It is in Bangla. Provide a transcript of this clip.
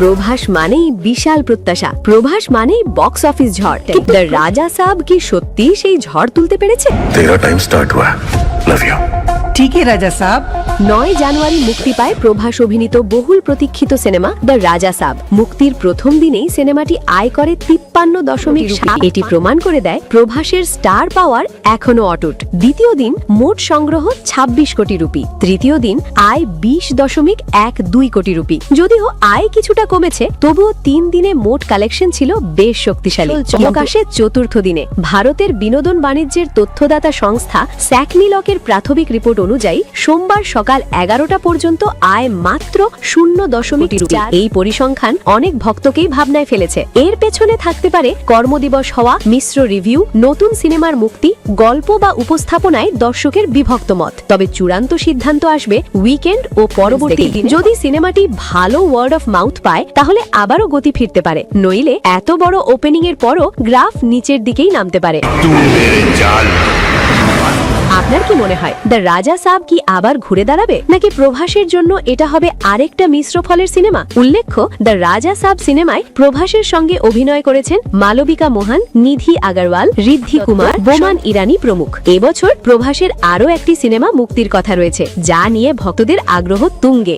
প্রভাস মানেই বিশাল প্রত্যাশা, প্রভাস মানেই বক্স অফিস ঝড়। দ্য রাজা সাব কি সত্যি সেই ঝড় তুলতে পেরেছে? तेरा टाइम स्टार्ट हुआ है, लव यू। ठीक है राजा साहब। 9 জানুয়ারি মুক্তি পায় প্রভাস অভিনীত বহুল প্রতীক্ষিত সিনেমা দ্য রাজা সাব। মুক্তির প্রথম দিনেই সিনেমাটি আয় করে 53.7। এটি প্রমাণ করে দেয় প্রভাসের স্টার পাওয়ার এখনো অটুট। দ্বিতীয় দিন মোট সংগ্রহ 26 কোটি রুপি, তৃতীয় দিন আয় 20.12 কোটি রুপি। যদিও আয় কিছুটা কমেছে, তবুও 3 দিনে মোট কালেকশন ছিল বেশ শক্তিশালী। চমক আসে চতুর্থ দিনে। ভারতের বিনোদন বাণিজ্যের তথ্যদাতা সংস্থা স্যাকনিলকের প্রাথমিক রিপোর্ট অনুযায়ী সোমবার সকাল 11টা পর্যন্ত আয় মাত্র 0.4। এই পরিসংখ্যান অনেক ভক্তকেই ভাবনায় ফেলেছে। এর পেছনে থাকতে পারে কর্মদিবস হওয়া, মিশ্র রিভিউ, নতুন সিনেমার মুক্তি, গল্প বা উপস্থাপনায় দর্শকের বিভক্ত মত। তবে চূড়ান্ত সিদ্ধান্ত আসবে উইকেন্ড ও পরবর্তী দিন। যদি সিনেমাটি ভালো ওয়ার্ড অফ মাউথ পায় তাহলে আবারও গতি ফিরতে পারে, নইলে এত বড় ওপেনিং এর পরও গ্রাফ নিচের দিকেই নামতে পারে। আপনার কি মনে হয় দ্য রাজা সাব কি আবার ঘুরে দাঁড়াবে, নাকি প্রভাসের জন্য এটা হবে আরেকটা মিশ্র ফলের সিনেমা? উল্লেখ্য, দ্য রাজা সাব সিনেমায় প্রভাসের সঙ্গে অভিনয় করেছেন মালবিকা মোহন, নিধি আগারওয়াল, ঋদ্ধি কুমার, বোমান ইরানি প্রমুখ। এবছর প্রভাসের আরও একটি সিনেমা মুক্তির কথা রয়েছে, যা নিয়ে ভক্তদের আগ্রহ তুঙ্গে।